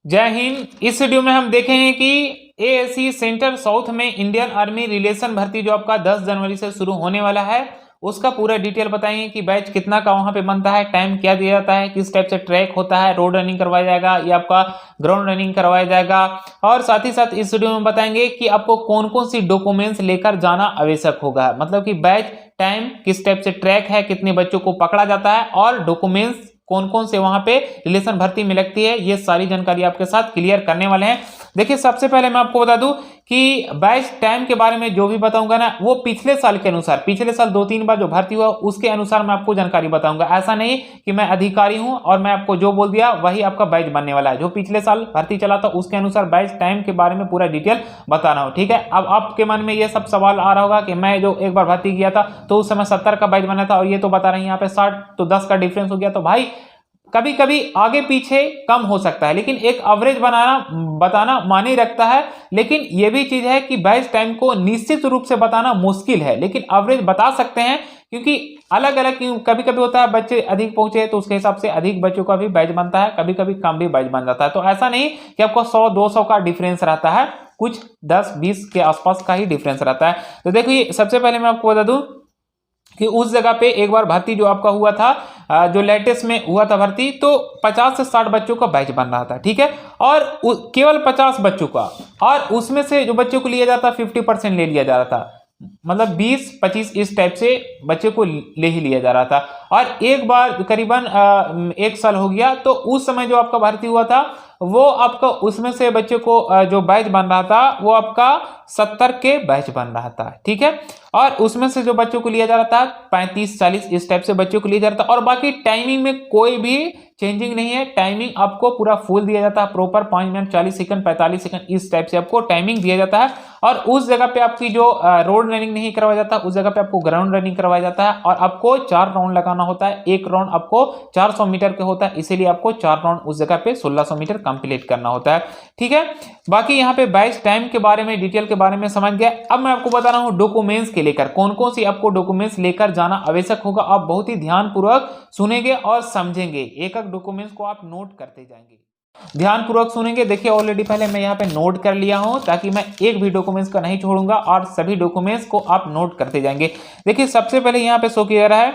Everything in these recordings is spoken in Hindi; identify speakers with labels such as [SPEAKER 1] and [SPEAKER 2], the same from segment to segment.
[SPEAKER 1] जय हिंद। इस वीडियो में हम देखेंगे कि एएससी सेंटर साउथ में इंडियन आर्मी रिलेशन भर्ती जो आपका 10 जनवरी से शुरू होने वाला है उसका पूरा डिटेल बताएंगे कि बैच कितना का वहां पे बनता है, टाइम क्या दिया जाता है, किस टाइप से ट्रैक होता है, रोड रनिंग करवाया जाएगा या आपका ग्राउंड रनिंग करवाया जाएगा। और साथ ही साथ इस वीडियो में बताएंगे कि आपको कौन कौन सी डॉक्यूमेंट्स लेकर जाना आवश्यक होगा, मतलब कि बैच टाइम किस टाइप से ट्रैक है, कितने बच्चों को पकड़ा जाता है और डॉक्यूमेंट्स कौन कौन से वहां पे रिलेशन भर्ती में लगती है, ये सारी जानकारी आपके साथ क्लियर करने वाले हैं। देखिए सबसे पहले मैं आपको बता दूं कि बैच टाइम के बारे में जो भी बताऊंगा ना वो पिछले साल के अनुसार, पिछले साल 2-3 बार जो भर्ती हुआ उसके अनुसार मैं आपको जानकारी बताऊंगा। ऐसा नहीं कि मैं अधिकारी हूं और मैं आपको जो बोल दिया वही आपका बैच बनने वाला है। जो पिछले साल भर्ती चला था उसके अनुसार बैच टाइम के बारे में पूरा डिटेल बता रहा हूं, ठीक है। अब आपके मन में ये सब सवाल आ रहा होगा कि मैं जो एक बार भर्ती किया था तो उस समय 70 का बैच बना था और ये तो बता रहे हैं यहाँ पे 60, तो 10 का डिफरेंस हो गया। तो भाई कभी कभी आगे पीछे कम हो सकता है, लेकिन एक एवरेज बताना माने रखता है। लेकिन यह भी चीज है कि बैच टाइम को निश्चित रूप से बताना मुश्किल है, लेकिन एवरेज बता सकते हैं क्योंकि अलग अलग कभी कभी होता है बच्चे अधिक पहुंचे तो उसके हिसाब से अधिक बच्चों का भी बैच बनता है, कभी कभी कम भी बैच बन जाता है। तो ऐसा नहीं कि आपको 100-200 का डिफरेंस रहता है, कुछ 10-20 के आसपास का ही डिफरेंस रहता है। तो देखिए सबसे पहले मैं आपको बता दूं कि उस जगह पे एक बार भर्ती जो आपका हुआ था, जो लेटेस्ट में हुआ था भर्ती, तो 50 से 60 बच्चों का बैच बन रहा था, ठीक है। और केवल 50 बच्चों का, और उसमें से जो बच्चों को लिया जाता 50% ले लिया जा रहा था, मतलब 20-25 इस टाइप से बच्चे को ले ही लिया जा रहा था। और एक बार करीबन 1 साल हो गया तो उस समय जो आपका भर्ती हुआ था वो आपका उसमें से बच्चे को जो बैच बन रहा था वो आपका 70 के बैच बन रहा था, ठीक है। और उसमें से जो बच्चों को लिया जा रहा था 35-40 इस टाइप से बच्चों को लिया जा रहा था। और बाकी टाइमिंग में कोई भी चेंजिंग नहीं है, टाइमिंग आपको पूरा फुल दिया जाता है, प्रॉपर 5 मिनट 40 सेकंड 45 सेकंड इस टाइप से आपको टाइमिंग दिया जाता है। और उस जगह पे आपकी जो रोड रनिंग नहीं करवाया जाता, उस जगह पे आपको ग्राउंड रनिंग करवाया जाता है। और आपको 4 राउंड लगाना होता है, एक राउंड आपको 400 मीटर के होता है, इसीलिए आपको 4 राउंड उस जगह पे 1600 मीटर कंप्लीट करना होता है, ठीक है। बाकी यहाँ पे बैच टाइम के बारे में डिटेल के बारे में समझ गया। अब मैं आपको बता रहा हूँ डॉक्यूमेंट्स के लेकर कौन कौन सी आपको डॉक्यूमेंट्स लेकर जाना आवश्यक होगा। आप बहुत ही ध्यानपूर्वक सुनेंगे और समझेंगे, एक एक डॉक्यूमेंट्स को आप नोट करते जाएंगे, ध्यानपूर्वक सुनेंगे। देखिए ऑलरेडी पहले मैं यहाँ पे नोट कर लिया हूं ताकि मैं एक भी डॉक्यूमेंट्स का नहीं छोड़ूंगा और सभी डॉक्यूमेंट्स को आप नोट करते जाएंगे। देखिए सबसे पहले यहाँ पे शो किया रहा है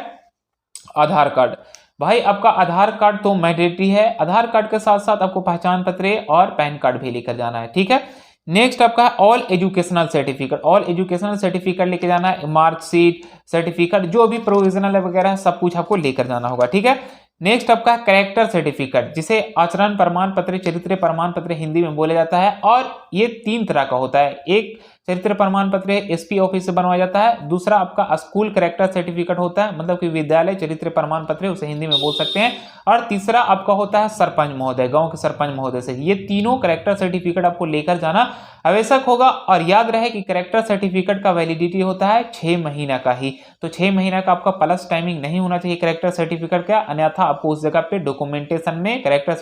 [SPEAKER 1] आधार कार्ड। भाई आपका आधार कार्ड तो मैंडेटरी है, आधार कार्ड के साथ साथ आपको पहचान पत्र और पैन कार्ड भी लेकर जाना है, ठीक है। नेक्स्ट आपका all educational certificate, all educational certificate लेके जाना है, मार्कशीट सर्टिफिकेट जो भी प्रोविजनल वगैरह है सब कुछ आपको लेकर जाना होगा, ठीक है। नेक्स्ट आपका कैरेक्टर सर्टिफिकेट जिसे आचरण प्रमाण पत्र, चरित्र प्रमाण पत्र हिंदी में बोला जाता है। और ये 3 तरह का होता है, एक चरित्र प्रमाण पत्र एसपी ऑफिस से बनवाया जाता है, दूसरा आपका स्कूल कैरेक्टर सर्टिफिकेट होता है, मतलब कि विद्यालय चरित्र प्रमाण पत्र उसे हिंदी में बोल सकते हैं, और तीसरा आपका होता है सरपंच महोदय, गांव के सरपंच महोदय से। ये तीनों कैरेक्टर सर्टिफिकेट आपको लेकर जाना आवश्यक होगा। और याद रहे कि कैरेक्टर सर्टिफिकेट का वैलिडिटी होता है 6 महीना का ही, तो 6 महीना का आपका प्लस टाइमिंग नहीं होना चाहिए कैरेक्टर सर्टिफिकेट का, अन्यथा आपको उस जगह पे डॉक्यूमेंटेशन में कैरेक्टर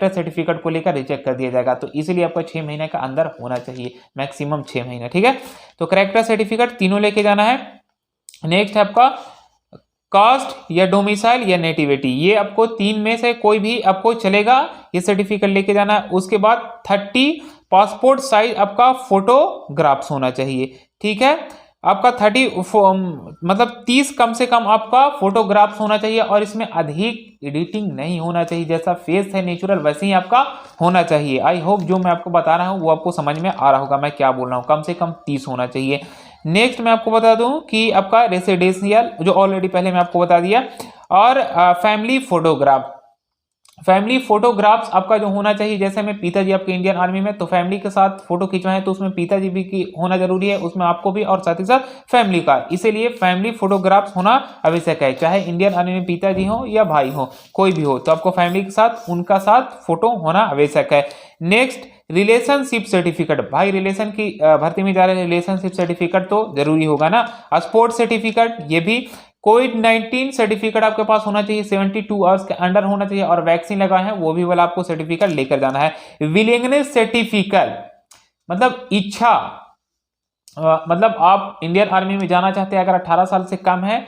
[SPEAKER 1] सर्टिफिकेट को लेकर रिजेक्ट कर दिया जाएगा। तो इसीलिए आपको 6 महीने का अंदर होना चाहिए, मैक्सिमम 6 महीना, ठीक है। तो कैरेक्टर सर्टिफिकेट तीनों लेके जाना है। नेक्स्ट है आपका कास्ट या डोमिसाइल या नेटिविटी, ये आपको 3 में से कोई भी आपको चलेगा, ये सर्टिफिकेट लेके जाना है। उसके बाद 30 पासपोर्ट साइज आपका फोटोग्राफ्स होना चाहिए, ठीक है। आपका 30 मतलब 30 कम से कम आपका फोटोग्राफ्स होना चाहिए, और इसमें अधिक एडिटिंग नहीं होना चाहिए, जैसा फेस है नेचुरल वैसे ही आपका होना चाहिए। आई होप जो मैं आपको बता रहा हूँ वो आपको समझ में आ रहा होगा मैं क्या बोल रहा हूँ, कम से कम 30 होना चाहिए। नेक्स्ट मैं आपको बता दूं कि आपका रेसिडेंशियल जो ऑलरेडी पहले मैं आपको बता दिया, और फैमिली फोटोग्राफ, फैमिली फोटोग्राफ्स आपका जो होना चाहिए, जैसे में पिताजी आपके इंडियन आर्मी में तो फैमिली के साथ फोटो खिंचवाएं तो उसमें पिताजी भी की होना जरूरी है, उसमें आपको भी और साथ ही साथ फैमिली का, इसीलिए फैमिली फोटोग्राफ्स होना आवश्यक है। चाहे इंडियन आर्मी में पिताजी हो या भाई हो, कोई भी हो, तो आपको फैमिली के साथ उनका साथ फोटो होना आवश्यक है। नेक्स्ट रिलेशनशिप सर्टिफिकेट, भाई रिलेशन की भर्ती में जा रहे रिलेशनशिप सर्टिफिकेट तो जरूरी होगा ना। स्पोर्ट सर्टिफिकेट, ये भी कोविड-19 सर्टिफिकेट आपके पास होना चाहिए, 72 आवर्स के अंडर होना चाहिए, और वैक्सीन लगाए हैं वो भी वाला आपको सर्टिफिकेट लेकर जाना है। विलिंगनेस सर्टिफिकेट मतलब इच्छा, मतलब आप इंडियन आर्मी में जाना चाहते हैं, अगर 18 साल से कम है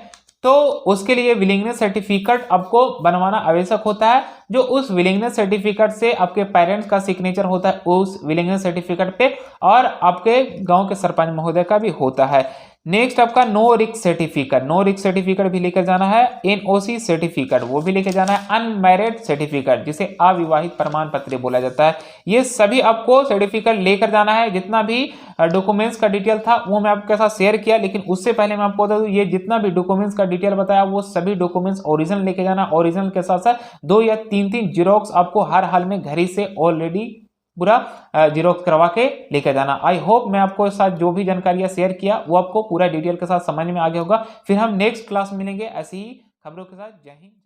[SPEAKER 1] तो उसके लिए विलिंगनेस सर्टिफिकेट आपको बनवाना आवश्यक होता है, जो उस विलिंगनेस सर्टिफिकेट से आपके पेरेंट्स का सिग्नेचर होता है उस विलिंगनेस सर्टिफिकेट पे, और आपके गांव के सरपंच महोदय का भी होता है। नेक्स्ट आपका no risk certificate, no risk certificate भी लेकर जाना है। एनओसी सर्टिफिकेट वो भी लेकर जाना है। अनमैरिड सर्टिफिकेट जिसे अविवाहित प्रमाण पत्र बोला जाता है, ये सभी आपको सर्टिफिकेट लेकर जाना है। जितना भी डॉक्यूमेंट्स का डिटेल था वो मैं आपके साथ शेयर किया, लेकिन उससे पहले मैं आपको बता दूं, ये जितना भी डॉक्यूमेंट्स का डिटेल बताया वो सभी डॉक्यूमेंट्स ओरिजिनल लेके जाना। ओरिजिनल के साथ साथ 2 या 3 जीरोक्स आपको हर हाल में घर ही से ऑलरेडी पूरा जीरोक्स करवा के लेकर जाना। आई होप मैं आपको साथ जो भी जानकारियां शेयर किया वो आपको पूरा डिटेल के साथ समझ में आ गया होगा। फिर हम नेक्स्ट क्लास मिलेंगे ऐसी ही खबरों के साथ। जय हिंद।